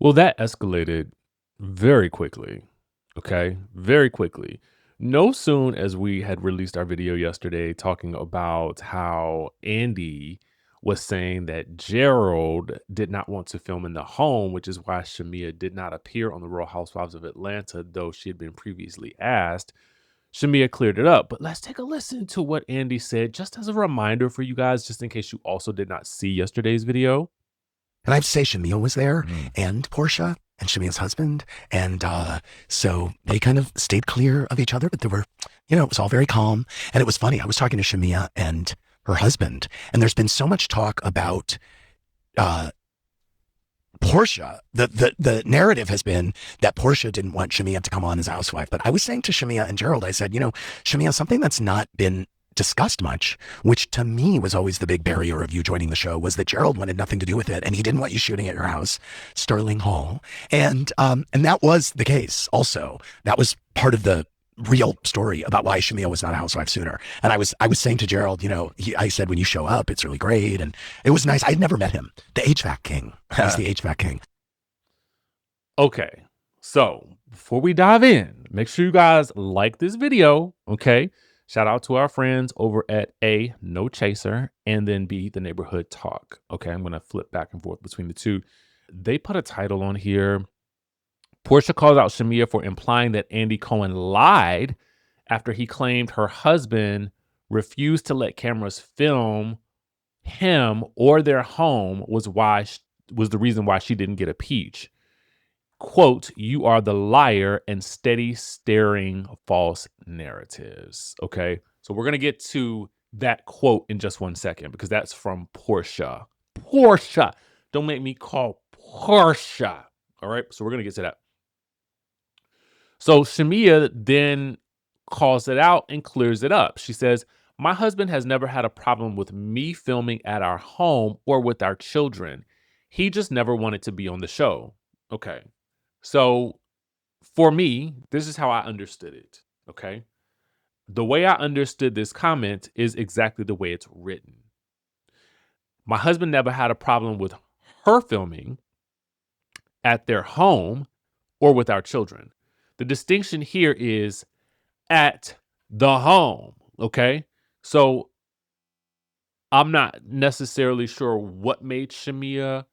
Well, that escalated very quickly. Okay. Very quickly. No soon as we had released our video yesterday talking about how Andy was saying that Gerald did not want to film in the home, which is why Shamea did not appear on the Real Housewives of Atlanta, though she had been previously asked. Shamea cleared it up. But let's take a listen to what Andy said, just as a reminder for you guys, just in case you also did not see yesterday's video. And I have to say, Shamea was there and Porsha and Shamea's husband. And so they kind of stayed clear of each other, but there were, it was all very calm. And it was funny. I was talking to Shamea and her husband, and there's been so much talk about Porsha. The narrative has been that Porsha didn't want Shamea to come on as a housewife. But I was saying to Shamea and Gerald, I said, Shamea, something that's not been discussed much, which to me was always the big barrier of you joining the show, was that Gerald wanted nothing to do with it, and he didn't want you shooting at your house, Sterling Hall, and that was the case. Also, that was part of the real story about why Shamea was not a housewife sooner. And I was saying to Gerald, I said, when you show up, it's really great, and it was nice. I'd never met him. The HVAC king. He's the HVAC king. Okay, so before we dive in, make sure you guys like this video. Okay. Shout out to our friends over at A, No Chaser, and then B, The Neighborhood Talk. Okay, I'm going to flip back and forth between the two. They put a title on here. Porsha calls out Shamea for implying that Andy Cohen lied after he claimed her husband refused to let cameras film him or their home was the reason why she didn't get a peach. Quote, "You are the liar and steady staring false narratives." Okay. So we're going to get to that quote in just 1 second because that's from Porsha. Porsha. Don't make me call Porsha. All right. So we're going to get to that. So Shamea then calls it out and clears it up. She says, "My husband has never had a problem with me filming at our home or with our children. He just never wanted to be on the show." Okay. So for me, this is how I understood it. Okay. The way I understood this comment is exactly the way it's written. My husband never had a problem with her filming at their home or with our children. The distinction here is at the home. Okay. So I'm not necessarily sure what made Shamea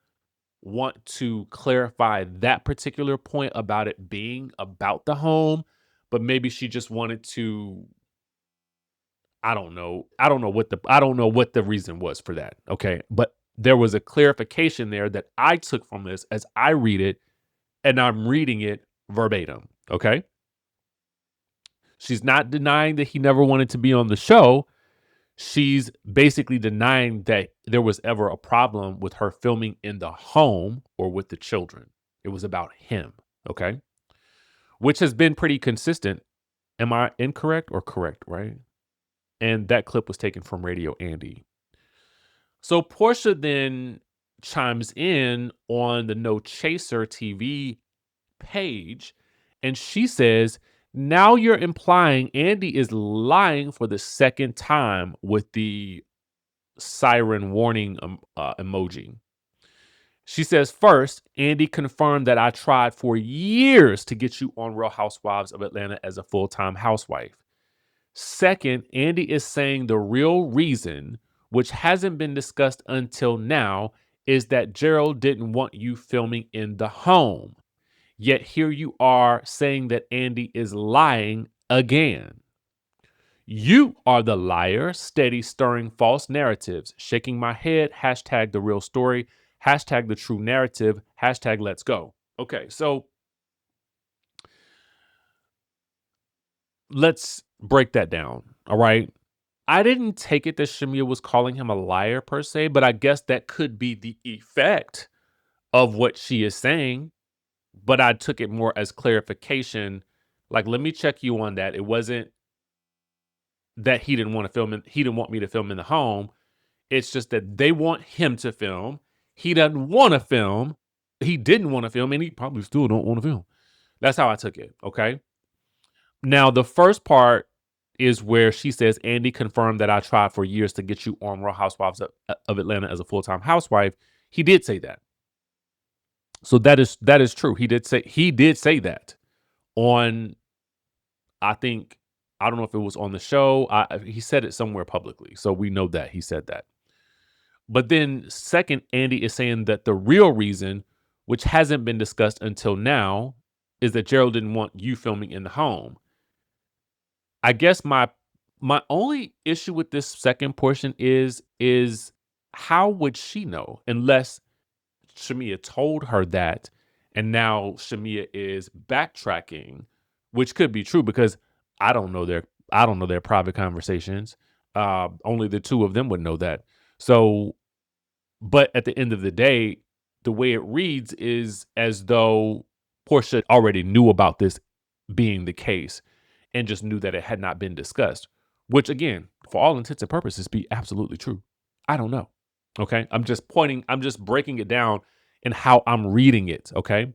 want to clarify that particular point about it being about the home, but maybe she just wanted to. I don't know. I don't know what the reason was for that. Okay. But there was a clarification there that I took from this as I read it, and I'm reading it verbatim. Okay. She's not denying that he never wanted to be on the show. She's basically denying that there was ever a problem with her filming in the home or with the children. It was about him. Okay. Which has been pretty consistent. Am I incorrect or correct? Right. And that clip was taken from Radio Andy. So Porsha then chimes in on the No Chaser TV page, and she says, "Now you're implying Andy is lying for the second time," with the siren warning emoji. She says, "First, Andy confirmed that I tried for years to get you on Real Housewives of Atlanta as a full-time housewife. Second, Andy is saying the real reason, which hasn't been discussed until now, is that Gerald didn't want you filming in the home. Yet here you are saying that Andy is lying again. You are the liar, steady stirring false narratives, shaking my head, hashtag the real story, hashtag the true narrative, hashtag let's go." Okay, so let's break that down. All right. I didn't take it that Shamea was calling him a liar per se, but I guess that could be the effect of what she is saying. But I took it more as clarification. Like, let me check you on that. It wasn't that he didn't want to film he didn't want me to film in the home. It's just that they want him to film. He doesn't want to film. He didn't want to film, and he probably still don't want to film. That's how I took it. Okay. Now, the first part is where she says, "Andy confirmed that I tried for years to get you on Real Housewives of Atlanta as a full-time housewife." He did say that. So that is true. He did say that on, I think, I don't know if it was on the show. He said it somewhere publicly. So we know that he said that. But then second, Andy is saying that the real reason, which hasn't been discussed until now, is that Gerald didn't want you filming in the home. I guess my only issue with this second portion is how would she know unless Shamea told her that, and now Shamea is backtracking, which could be true because I don't know their I don't know their private conversations. Only the two of them would know that. So, but at the end of the day, the way it reads is as though Portia already knew about this being the case and just knew that it had not been discussed, which again, for all intents and purposes, be absolutely true. I don't know. Okay. I'm just breaking it down in how I'm reading it. Okay.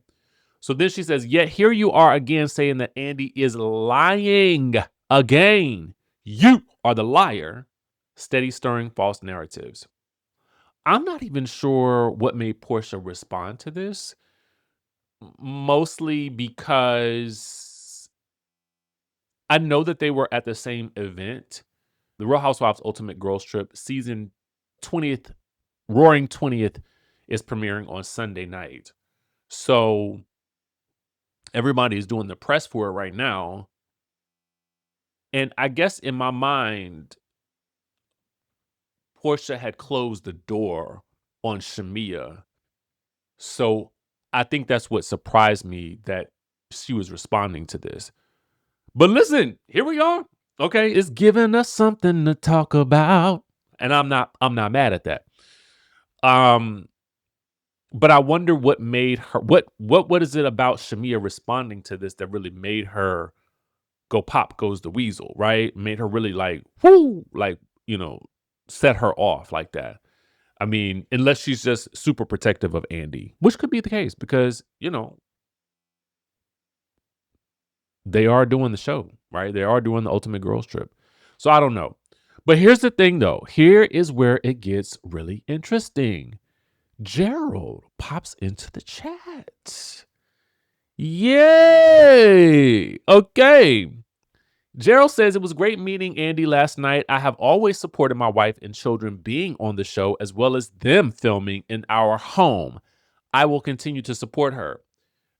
So then she says, yet here you are again saying that Andy is lying again. You are the liar, steady stirring false narratives. I'm not even sure what made Portia respond to this, mostly because I know that they were at the same event. The Real Housewives Ultimate Girls Trip season 20th, Roaring 20th, is premiering on Sunday night. So everybody is doing the press for it right now. And I guess in my mind, Portia had closed the door on Shamea. So I think that's what surprised me that she was responding to this. But listen, here we are. Okay, it's giving us something to talk about. And I'm not mad at that. Um, but I wonder what made her what is it about Shamea responding to this that really made her go pop goes the weasel, right? Made her really like, whoo, like, set her off like that. I mean, unless she's just super protective of Andy, which could be the case because, they are doing the show, right? They are doing the Ultimate Girls Trip. So I don't know. But here's the thing though. Here is where it gets really interesting. Gerald pops into the chat. Yay! Okay. Gerald says it was great meeting Andy last night. I have always supported my wife and children being on the show as well as them filming in our home. I will continue to support her.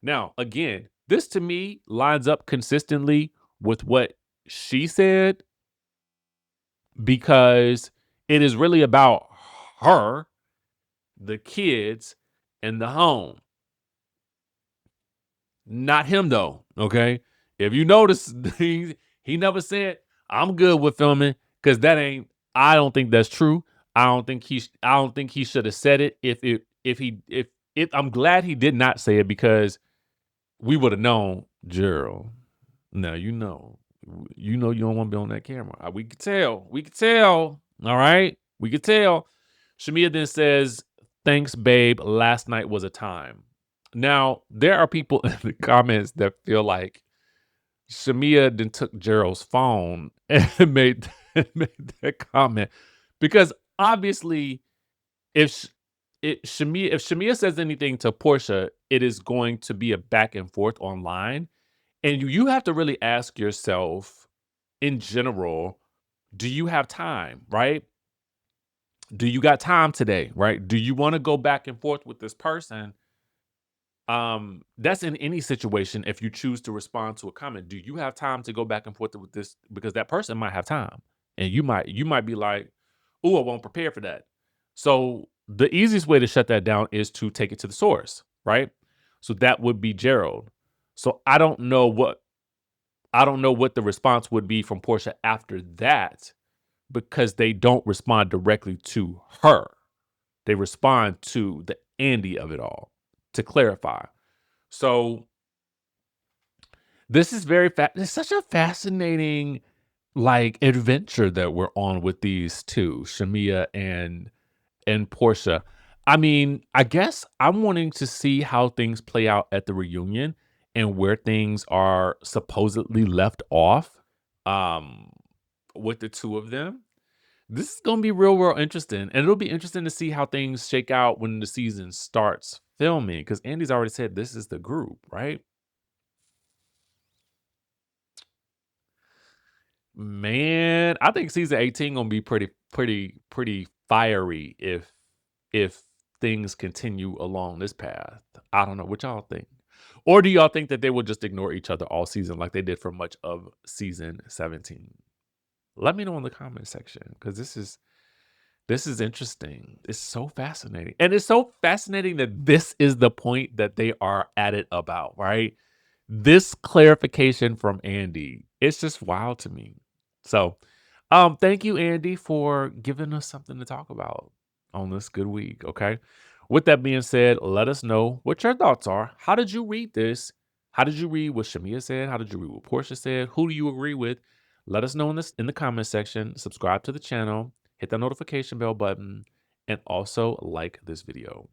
Now, again, this to me lines up consistently with what she said because it is really about her, the kids, and the home. Not him though. Okay. If you notice, he never said, I'm good with filming, because I don't think that's true. I don't think he should have said it if I'm glad he did not say it because we would have known, Gerald. Now you don't want to be on that camera. We could tell. We could tell. All right. We could tell. Shamea then says, thanks, babe. Last night was a time. Now, there are people in the comments that feel like Shamea then took Gerald's phone and made that comment. Because obviously, if Shamea says anything to Portia, it is going to be a back and forth online. And you have to really ask yourself, in general, do you have time, right? Do you got time today, right? Do you want to go back and forth with this person? That's in any situation. If you choose to respond to a comment, do you have time to go back and forth with this? Because that person might have time, and you might be like, "Oh, I won't prepare for that." So the easiest way to shut that down is to take it to the source, right? So that would be Gerald. So I don't know what the response would be from Portia after that because they don't respond directly to her. They respond to the Andy of it all to clarify. So this is it's such a fascinating like adventure that we're on with these two, Shamea and Portia. I mean, I guess I'm wanting to see how things play out at the reunion and where things are supposedly left off um with the two of them. This is going to be real interesting, and it'll be interesting to see how things shake out when the season starts filming? Because Andy's already said this is the group, right? Man, I think season 18 gonna be pretty fiery if things continue along this path. I don't know what y'all think. Or do y'all think that they will just ignore each other all season like they did for much of season 17? Let me know in the comment section because this is interesting. It's so fascinating. And it's so fascinating that this is the point that they are at it about, right? This clarification from Andy, it's just wild to me. So, thank you, Andy, for giving us something to talk about on this good week. Okay. With that being said, let us know what your thoughts are. How did you read this? How did you read what Shamea said? How did you read what Portia said? Who do you agree with? Let us know in the comment section. Subscribe to the channel, hit that notification bell button, and also like this video.